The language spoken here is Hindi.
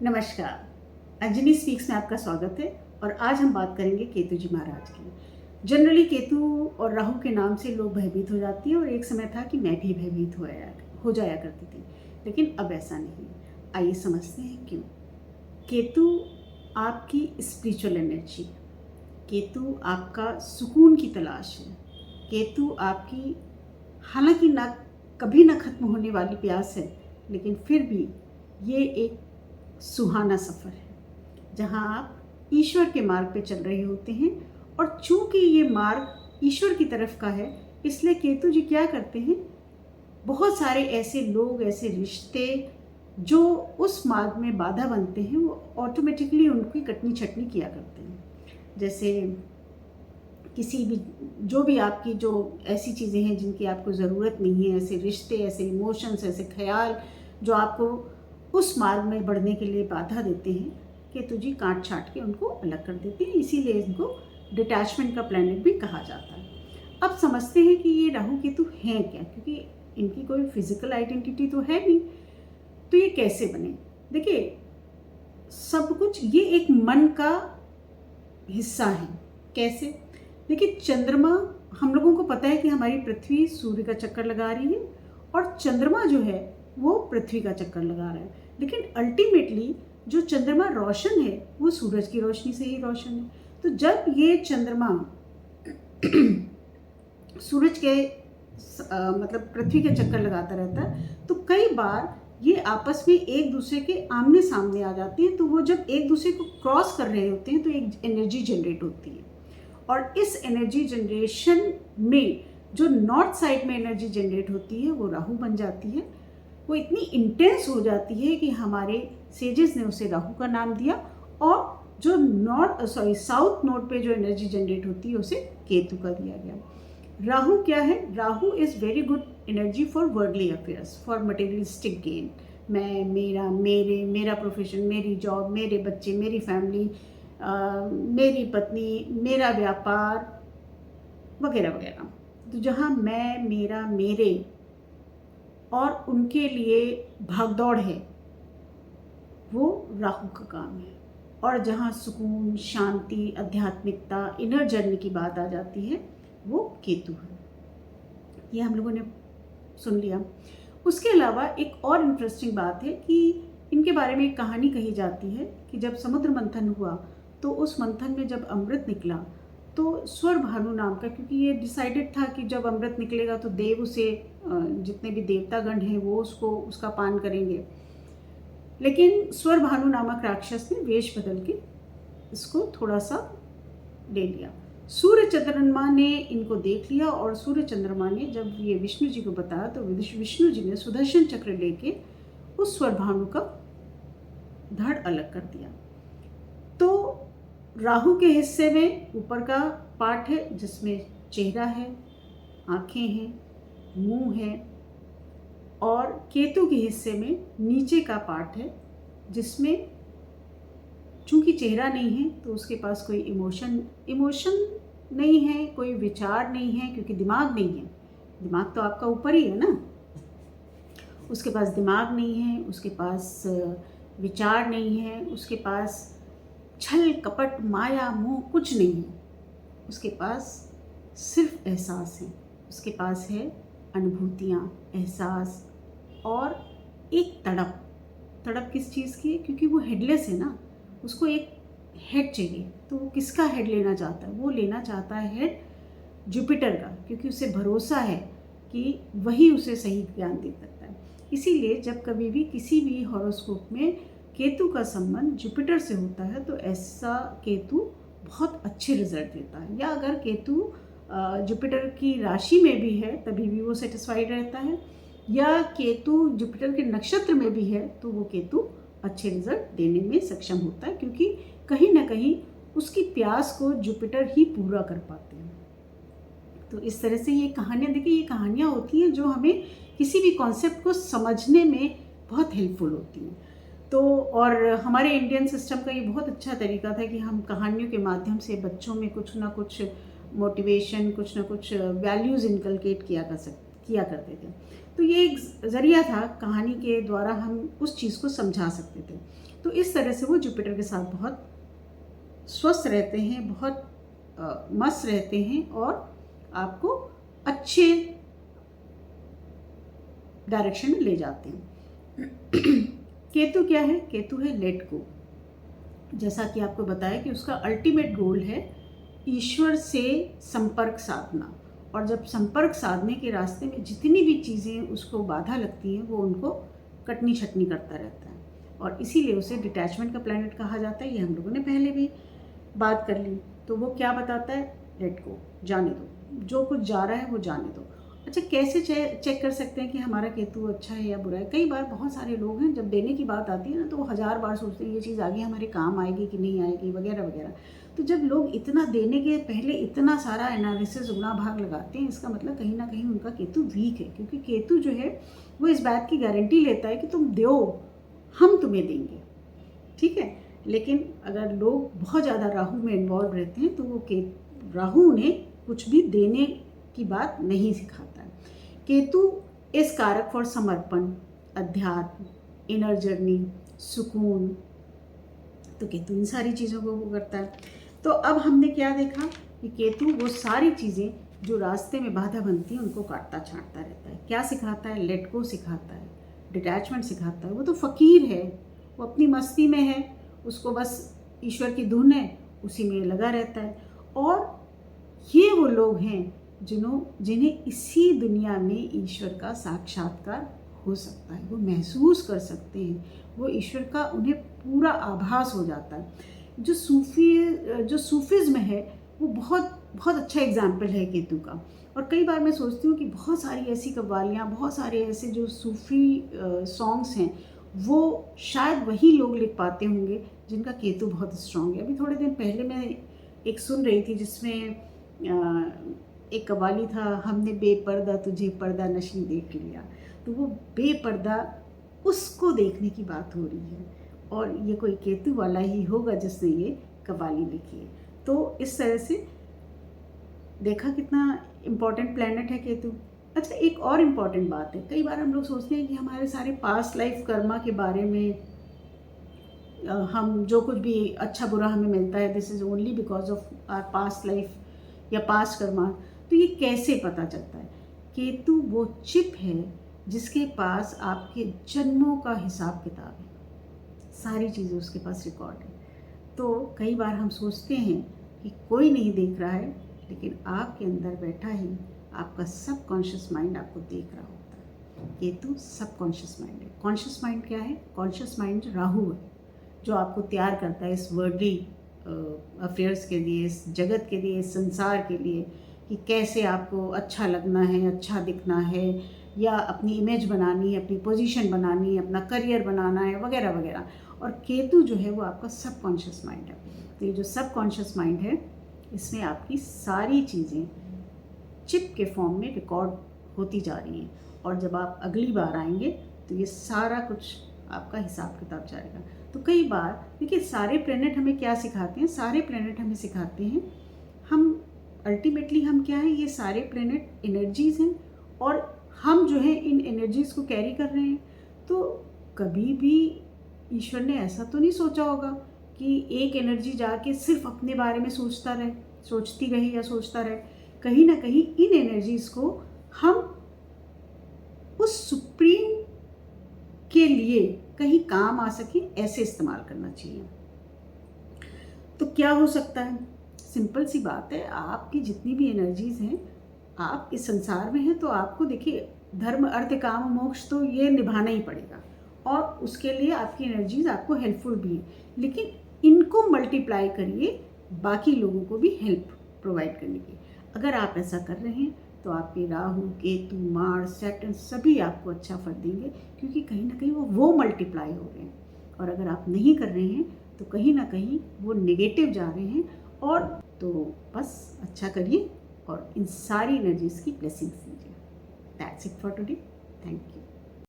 नमस्कार। अंजनी स्पीक्स में आपका स्वागत है। और आज हम बात करेंगे केतु जी महाराज की। जनरली केतु और राहु के नाम से लोग भयभीत हो जाती हैं और एक समय था कि मैं भी भयभीत हो जाया करती थी, लेकिन अब ऐसा नहीं है। आइए समझते हैं क्यों। केतु आपकी स्पिरिचुअल एनर्जी, केतु आपका सुकून की तलाश है, केतु आपकी हालांकि ना कभी ना खत्म होने वाली प्यास है, लेकिन फिर भी ये एक सुहाना सफ़र है जहाँ आप ईश्वर के मार्ग पे चल रहे होते हैं। और चूंकि ये मार्ग ईश्वर की तरफ का है, इसलिए केतु जी क्या करते हैं, बहुत सारे ऐसे लोग, ऐसे रिश्ते जो उस मार्ग में बाधा बनते हैं, वो ऑटोमेटिकली उनकी कटनी छटनी किया करते हैं। जैसे किसी भी जो भी आपकी जो ऐसी चीज़ें हैं जिनकी आपको ज़रूरत नहीं है, ऐसे रिश्ते, ऐसे इमोशंस, ऐसे ख्याल जो आपको उस मार्ग में बढ़ने के लिए बाधा देते हैं, केतु जी काट छाट के उनको अलग कर देते हैं। इसीलिए इनको डिटैचमेंट का प्लैनेट भी कहा जाता है। अब समझते हैं कि ये राहु केतु हैं क्या, क्योंकि इनकी कोई फिजिकल आइडेंटिटी तो है नहीं, तो ये कैसे बने। देखिए, सब कुछ ये एक मन का हिस्सा है। कैसे? देखिए, चंद्रमा, हम लोगों को पता है कि हमारी पृथ्वी सूर्य का चक्कर लगा रही है और चंद्रमा जो है वो पृथ्वी का चक्कर लगा रहा है, लेकिन अल्टीमेटली जो चंद्रमा रोशन है वो सूरज की रोशनी से ही रोशन है। तो जब ये चंद्रमा सूरज के मतलब पृथ्वी के चक्कर लगाता रहता है, तो कई बार ये आपस में एक दूसरे के आमने सामने आ जाते हैं। तो वो जब एक दूसरे को क्रॉस कर रहे होते हैं तो एक एनर्जी जनरेट होती है, और इस एनर्जी जनरेशन में जो नॉर्थ साइड में एनर्जी जनरेट होती है वो राहु बन जाती है। वो इतनी इंटेंस हो जाती है कि हमारे सेजेस ने उसे राहु का नाम दिया, और जो साउथ नोड पे जो एनर्जी जनरेट होती है उसे केतु का दिया गया। राहु क्या है? Rahu is very good energy for worldly affairs, for materialistic gain. मैं, मेरा, मेरा प्रोफेशन, मेरी जॉब, मेरे बच्चे, मेरी फैमिली, मेरी पत्नी, मेरा व्यापार वगैरह वगैरह। तो जहाँ मैं, मेरा, मेरे और उनके लिए भागदौड़ है, वो राहु का काम है। और जहाँ सुकून, शांति, आध्यात्मिकता, इनर जर्नी की बात आ जाती है, वो केतु है। ये हम लोगों ने सुन लिया। उसके अलावा एक और इंटरेस्टिंग बात है कि इनके बारे में एक कहानी कही जाती है कि जब समुद्र मंथन हुआ तो उस मंथन में जब अमृत निकला तो स्वर भानु नाम का, क्योंकि ये डिसाइडेड था कि जब अमृत निकलेगा तो देव उसे, जितने भी देवतागण हैं वो उसका पान करेंगे, लेकिन स्वर भानु नामक राक्षस ने वेश बदल के इसको थोड़ा सा ले लिया। सूर्य चंद्रमा ने इनको देख लिया, और सूर्य चंद्रमा ने जब ये विष्णु जी को बताया तो विष्णु जी ने सुदर्शन चक्र लेके उस स्वर भानु का धड़ अलग कर दिया। तो राहु के हिस्से में ऊपर का पार्ट है जिसमें चेहरा है, आँखें हैं, मुंह है, और केतु के हिस्से में नीचे का पार्ट है जिसमें चूंकि चेहरा नहीं है तो उसके पास कोई इमोशन नहीं है, कोई विचार नहीं है, क्योंकि दिमाग नहीं है। दिमाग तो आपका ऊपर ही है ना। उसके पास दिमाग नहीं है, उसके पास विचार नहीं है, उसके पास छल कपट माया मोह कुछ नहीं है। उसके पास सिर्फ एहसास है। उसके पास है अनुभूतियाँ, एहसास और एक तड़प किस चीज़ की है? क्योंकि वो हेडलेस है ना, उसको एक हेड चाहिए। तो वो किसका हेड लेना चाहता है? वो लेना चाहता है हेड जुपिटर का, क्योंकि उसे भरोसा है कि वही उसे सही ज्ञान दे सकता है। इसीलिए जब कभी भी किसी भी हॉरोस्कोप में केतु का संबंध जुपिटर से होता है तो ऐसा केतु बहुत अच्छे रिजल्ट देता है। या अगर केतु जुपिटर की राशि में भी है तभी भी वो सेटिस्फाइड रहता है, या केतु जुपिटर के नक्षत्र में भी है तो वो केतु अच्छे रिजल्ट देने में सक्षम होता है, क्योंकि कहीं ना कहीं उसकी प्यास को जुपिटर ही पूरा कर पाते हैं। तो इस तरह से ये कहानियाँ, देखिए, ये कहानियाँ होती हैं जो हमें किसी भी कॉन्सेप्ट को समझने में बहुत हेल्पफुल होती हैं। तो और हमारे इंडियन सिस्टम का ये बहुत अच्छा तरीका था कि हम कहानियों के माध्यम से बच्चों में कुछ ना कुछ मोटिवेशन, कुछ ना कुछ वैल्यूज़ इनकलकेट किया करते थे। तो ये एक ज़रिया था, कहानी के द्वारा हम उस चीज़ को समझा सकते थे। तो इस तरह से वो जुपिटर के साथ बहुत स्वस्थ रहते हैं, बहुत मस्त रहते हैं और आपको अच्छे डायरेक्शन में ले जाते हैं। केतु क्या है? केतु है लेट गो। जैसा कि आपको बताया कि उसका अल्टीमेट गोल है ईश्वर से संपर्क साधना, और जब संपर्क साधने के रास्ते में जितनी भी चीज़ें उसको बाधा लगती हैं वो उनको कटनी छटनी करता रहता है, और इसीलिए उसे डिटैचमेंट का प्लैनेट कहा जाता है। ये हम लोगों ने पहले भी बात कर ली। तो वो क्या बताता है? लेट गो, जाने दो, जो कुछ जा रहा है वो जाने दो। अच्छा, कैसे चेक कर सकते हैं कि हमारा केतु अच्छा है या बुरा है? कई बार बहुत सारे लोग हैं, जब देने की बात आती है ना तो वो 1000 बार सोचते हैं ये चीज़ आगे हमारे काम आएगी कि नहीं आएगी, वगैरह वगैरह। तो जब लोग इतना देने के पहले इतना सारा एनालिसिस गुणा भाग लगाते हैं, इसका मतलब कहीं ना कहीं उनका केतु वीक है, क्योंकि केतु जो है वो इस बात की गारंटी लेता है कि तुम दो, हम तुम्हें देंगे, ठीक है। लेकिन अगर लोग बहुत ज़्यादा राहु में इन्वॉल्व रहते हैं तो वो राहु उन्हें कुछ भी देने की बात नहीं सिखाता है। केतु इस कारक फॉर समर्पण, अध्यात्म, इनर जर्नी, सुकून। तो केतु इन सारी चीज़ों को वो करता है। तो अब हमने क्या देखा कि केतु वो सारी चीज़ें जो रास्ते में बाधा बनती हैं उनको काटता छांटता रहता है। क्या सिखाता है? लेट गो सिखाता है, डिटैचमेंट सिखाता है। वो तो फ़कीर है, वो अपनी मस्ती में है, उसको बस ईश्वर की धुन है, उसी में लगा रहता है। और ये वो लोग हैं जिन्हें इसी दुनिया में ईश्वर का साक्षात्कार हो सकता है, वो महसूस कर सकते हैं, वो ईश्वर का उन्हें पूरा आभास हो जाता है। जो सूफिज़्म है वो बहुत बहुत अच्छा एग्जाम्पल है केतु का। और कई बार मैं सोचती हूँ कि बहुत सारी ऐसी कव्वालियाँ, बहुत सारे ऐसे जो सूफ़ी सॉन्ग्स हैं वो शायद वही लोग लिख पाते होंगे जिनका केतु बहुत स्ट्रॉन्ग है। अभी थोड़े दिन पहले मैं एक सुन रही थी जिसमें एक कव्वाली था, हमने बेपर्दा तुझे पर्दा नशी देख लिया। तो वो बेपर्दा उसको देखने की बात हो रही है, और ये कोई केतु वाला ही होगा जिसने ये कव्वाली लिखी है। तो इस तरह से देखा कितना इम्पॉर्टेंट प्लैनेट है केतु। अच्छा, एक और इम्पॉर्टेंट बात है, कई बार हम लोग सोचते हैं कि हमारे सारे पास्ट लाइफ कर्मा के बारे में हम जो कुछ भी अच्छा बुरा हमें मिलता है, this is only because of our past life या पास्ट कर्मा। तो ये कैसे पता चलता है? केतु वो चिप है जिसके पास आपके जन्मों का हिसाब किताब है, सारी चीज़ें उसके पास रिकॉर्ड है। तो कई बार हम सोचते हैं कि कोई नहीं देख रहा है, लेकिन आपके अंदर बैठा ही आपका सबकॉन्शियस माइंड आपको देख रहा होता है। केतु सबकॉन्शियस माइंड है। कॉन्शियस माइंड क्या है? कॉन्शियस माइंड राहु है, जो आपको तैयार करता है इस वर्ल्डली अफेयर्स के लिए, इस जगत के लिए, इस संसार के लिए, कि कैसे आपको अच्छा लगना है, अच्छा दिखना है, या अपनी इमेज बनानी है, अपनी पोजीशन बनानी है, अपना करियर बनाना है, वगैरह वगैरह। और केतु जो है वो आपका सबकॉन्शियस माइंड है। तो ये जो सबकॉन्शियस माइंड है इसमें आपकी सारी चीज़ें चिप के फॉर्म में रिकॉर्ड होती जा रही हैं, और जब आप अगली बार आएंगे तो ये सारा कुछ आपका हिसाब किताब जाएगा। तो कई बार देखिए, सारे प्लैनेट हमें क्या सिखाते हैं? सारे प्लैनेट हमें सिखाते हैं, हम अल्टीमेटली हम क्या है, ये सारे प्लैनेट एनर्जीज़ हैं, और हम जो है इन एनर्जीज़ को कैरी कर रहे हैं। तो कभी भी ईश्वर ने ऐसा तो नहीं सोचा होगा कि एक एनर्जी जाके सिर्फ अपने बारे में सोचती रहे या सोचता रहे। कहीं ना कहीं इन एनर्जीज़ को हम उस सुप्रीम के लिए कहीं काम आ सके ऐसे इस्तेमाल करना चाहिए। तो क्या हो सकता है? सिंपल सी बात है, आपकी जितनी भी एनर्जीज़ हैं, आप इस संसार में हैं तो आपको देखिए धर्म अर्थ काम मोक्ष तो ये निभाना ही पड़ेगा, और उसके लिए आपकी एनर्जीज़ आपको हेल्पफुल भी हैं, लेकिन इनको मल्टीप्लाई करिए बाकी लोगों को भी हेल्प प्रोवाइड करने की। अगर आप ऐसा कर रहे हैं तो आपके राहु, केतु, मार्स, सैटर्न सभी आपको अच्छा फल देंगे, क्योंकि कहीं ना कहीं वो मल्टीप्लाई हो रहे हैं। और अगर आप नहीं कर रहे हैं तो कहीं ना कहीं वो नेगेटिव जा रहे हैं। और तो बस अच्छा करिए और इन सारी एनर्जीज़ की ब्लेसिंग्स लीजिए। That's it for today. Thank you.